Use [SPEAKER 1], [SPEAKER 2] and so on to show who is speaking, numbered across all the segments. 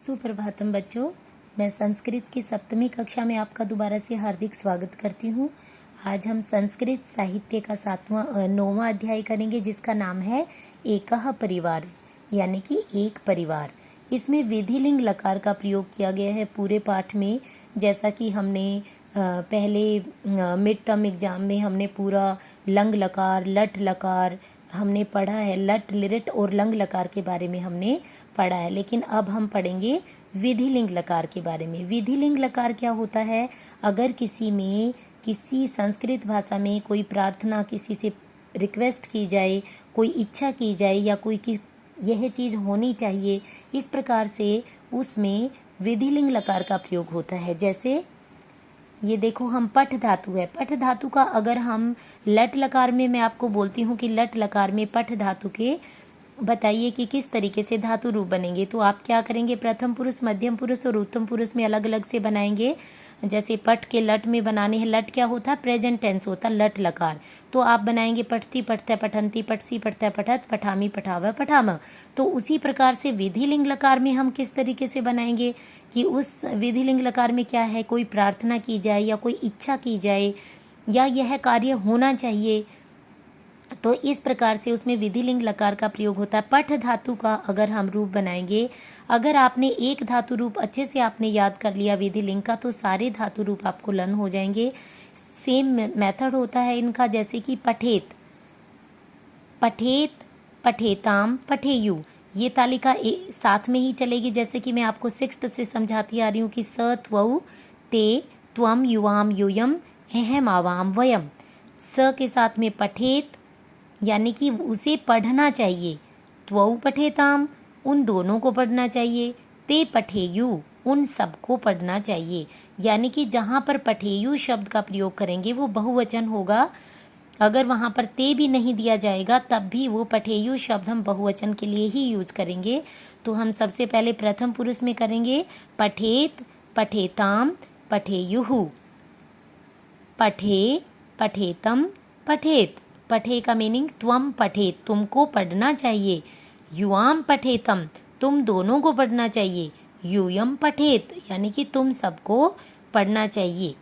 [SPEAKER 1] सुप्रभातम बच्चों, मैं संस्कृत की सप्तमी कक्षा में आपका दोबारा से हार्दिक स्वागत करती हूँ। आज हम संस्कृत साहित्य का 9वां अध्याय करेंगे, जिसका नाम है एकः परिवार, यानी कि एक परिवार। इसमें विधिलिंग लकार का प्रयोग किया गया है पूरे पाठ में। जैसा कि हमने पहले मिड टर्म एग्जाम में हमने पूरा लंग लकार, लट लकार हमने पढ़ा है। लट, लिरिट और लंग लकार के बारे में हमने पढ़ा है, लेकिन अब हम पढ़ेंगे विधिलिंग लकार के बारे में। विधिलिंग लकार क्या होता है? अगर किसी संस्कृत भाषा में कोई प्रार्थना, किसी से रिक्वेस्ट की जाए, कोई इच्छा की जाए, या यह चीज़ होनी चाहिए, इस प्रकार से उसमें विधिलिंग लकार का प्रयोग होता है। जैसे ये देखो, हम पठ धातु है, पठ धातु का अगर हम लट लकार में, मैं आपको बोलती हूँ कि लट लकार में पठ धातु के बताइए कि किस तरीके से धातु रूप बनेंगे, तो आप क्या करेंगे? प्रथम पुरुष, मध्यम पुरुष और उत्तम पुरुष में अलग अलग से बनाएंगे। जैसे पठ के लट में बनाने हैं, लट क्या होता है? प्रेजेंट टेंस होता है लट लकार। तो आप बनाएंगे पठती पठते पठंती, पठसी पठते पठत, पठामी पठाव पठाम। तो उसी प्रकार से विधिलिंग लकार में हम किस तरीके से बनाएंगे कि उस विधिलिंग लकार में क्या है, कोई प्रार्थना की जाए या कोई इच्छा की जाए या यह कार्य होना चाहिए, तो इस प्रकार से उसमें विधिलिंग लकार का प्रयोग होता है। पठ धातु का अगर हम रूप बनाएंगे, अगर आपने एक धातु रूप अच्छे से आपने याद कर लिया विधिलिंग का, तो सारे धातु रूप आपको लर्न हो जाएंगे। सेम मेथड होता है इनका, जैसे कि पठेत, पठेत, पठेताम, पठेयु, ये तालिका साथ में ही चलेगी। जैसे कि मैं आपको 6th से समझाती आ रही हूँ कि स, त्वौ, ते, त्वम, युवाम, यूयम, अहम, आवाम, वयम। स के साथ में पठेत, यानी कि उसे पढ़ना चाहिए। त्वौ पठेताम, उन दोनों को पढ़ना चाहिए। ते पठेयु, उन सबको पढ़ना चाहिए। यानी कि जहाँ पर पठेयु शब्द का प्रयोग करेंगे वो बहुवचन होगा। अगर वहाँ पर ते भी नहीं दिया जाएगा तब भी वो पठेयु शब्द हम बहुवचन के लिए ही यूज करेंगे। तो हम सबसे पहले प्रथम पुरुष में करेंगे पठेत, पठेताम, पठेयुहु। पठे, पठेतम, पठेत। पठे का मीनिंग त्वम पठेत, तुमको पढ़ना चाहिए। युवाम पठेतम, तुम दोनों को पढ़ना चाहिए। यूयम पठेत, यानी कि तुम सबको पढ़ना चाहिए।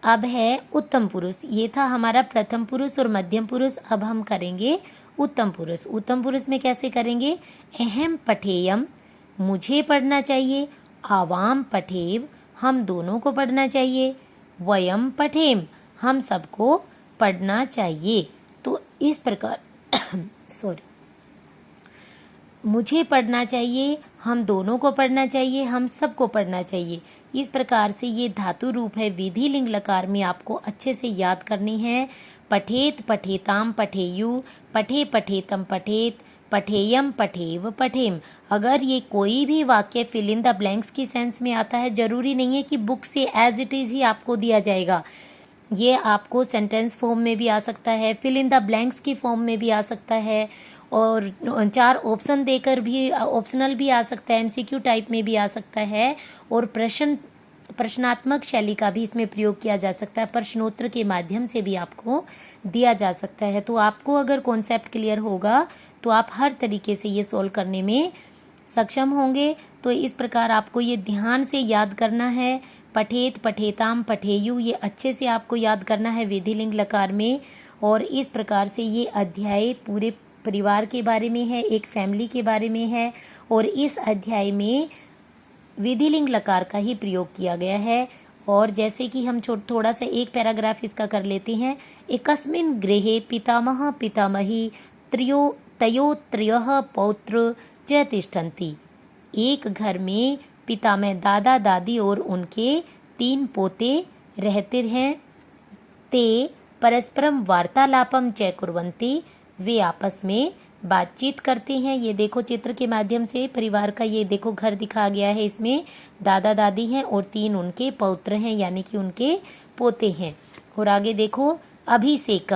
[SPEAKER 1] अब है उत्तम पुरुष। ये था हमारा प्रथम पुरुष और मध्यम पुरुष। अब हम करेंगे उत्तम पुरुष। उत्तम पुरुष में कैसे करेंगे? अहम पठेयम, मुझे पढ़ना चाहिए। आवाम पठेव, हम दोनों को पढ़ना चाहिए। वयम पठेम, हम सबको पढ़ना चाहिए। तो इस प्रकार मुझे पढ़ना चाहिए, हम दोनों को पढ़ना चाहिए, हम सबको पढ़ना चाहिए। इस प्रकार से ये धातु रूप है विधिलिंग लकार में, आपको अच्छे से याद करनी है। पठेत, पठेताम, पठेयु, पठे, पठेतम, पठेत, पठेयम, पठेव, पठेम। अगर ये कोई भी वाक्य फिल इन द ब्लैंक्स की सेंस में आता है, जरूरी नहीं है कि बुक से एज इट इज ही आपको दिया जाएगा। ये आपको सेंटेंस फॉर्म में भी आ सकता है, फिल इन द ब्लैंक्स की फॉर्म में भी आ सकता है, और 4 ऑप्शन देकर भी ऑप्शनल भी आ सकता है, एमसीक्यू टाइप में भी आ सकता है, और प्रश्नात्मक शैली का भी इसमें प्रयोग किया जा सकता है। प्रश्नोत्तर के माध्यम से भी आपको दिया जा सकता है। तो आपको अगर कॉन्सेप्ट क्लियर होगा तो आप हर तरीके से ये सोल्व करने में सक्षम होंगे। तो इस प्रकार आपको ये ध्यान से याद करना है। पठेत, पठेताम, पठेयु, ये अच्छे से आपको याद करना है विधिलिंग लकार में। और इस प्रकार से ये अध्याय पूरे परिवार के बारे में है, एक फैमिली के बारे में है, और इस अध्याय में विधिलिंग लकार का ही प्रयोग किया गया है। और जैसे कि हम थोड़ा सा एक पैराग्राफ इसका कर लेते हैं। एकस्मिन् गृहे पितामह पितामही तयोत्रयः पौत्र च तिष्ठन्ति। एक घर में पिता में दादा दादी और उनके 3 पोते रहते हैं। ते परस्परम वार्तालापम च कुर्वन्ति, वे आपस में बातचीत करते हैं। ये देखो चित्र के माध्यम से परिवार का ये देखो घर दिखा गया है। इसमें दादा दादी हैं और 3 उनके पौत्र हैं, यानी कि उनके पोते हैं। और आगे देखो अभिषेक,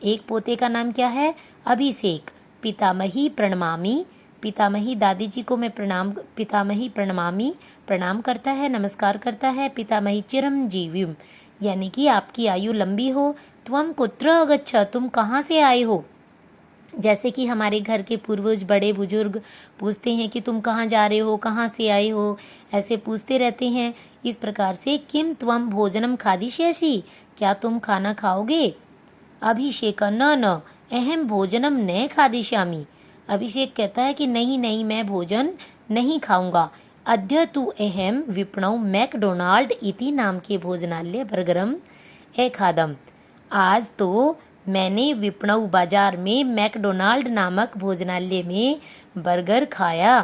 [SPEAKER 1] एक पोते का नाम क्या है? अभिषेक। पितामही प्रणमामि, पितामही दादी जी को मैं पितामही प्रणमामि, प्रणाम करता है, नमस्कार करता है। पितामही चिरंजीवीम, यानी कि आपकी आयु लंबी हो। त्वम कुत्र गच्छ, तुम कहाँ से आए हो? जैसे कि हमारे घर के पूर्वज बड़े बुजुर्ग पूछते हैं कि तुम कहाँ जा रहे हो, कहाँ से आए हो, ऐसे पूछते रहते हैं। इस प्रकार से किम त्वम भोजनम खादिष्यसि, क्या तुम खाना खाओगे? अभिषेक न न अहम भोजनम न खादिष्यामि। अभिषेक कहता है कि नहीं नहीं, मैं भोजन नहीं खाऊंगा। अद्य तु अहम विपणौ मैकडोनाल्ड इति नाम के भोजनालय बर्गरम अखादम। आज तो मैंने विपणौ बाजार में मैकडोनाल्ड नामक भोजनालय में बर्गर खाया।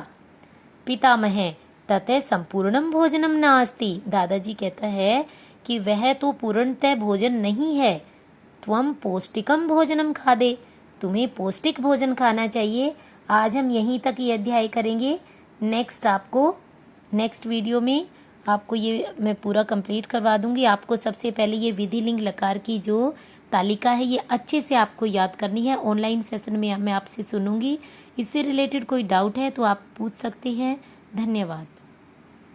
[SPEAKER 1] पितामह ततः संपूर्णम भोजनम नास्ति। दादाजी कहता है कि वह तो पूर्णतः भोजन नहीं है। त्वम पौष्टिकम भोजनम खादे, तुम्हें पौष्टिक भोजन खाना चाहिए। आज हम यहीं तक ये अध्याय करेंगे। नेक्स्ट वीडियो में आपको ये मैं पूरा कंप्लीट करवा दूंगी। आपको सबसे पहले ये विधि लिंग लकार की जो तालिका है ये अच्छे से आपको याद करनी है। ऑनलाइन सेशन में मैं आपसे सुनूंगी। इससे रिलेटेड कोई डाउट है तो आप पूछ सकते हैं। धन्यवाद।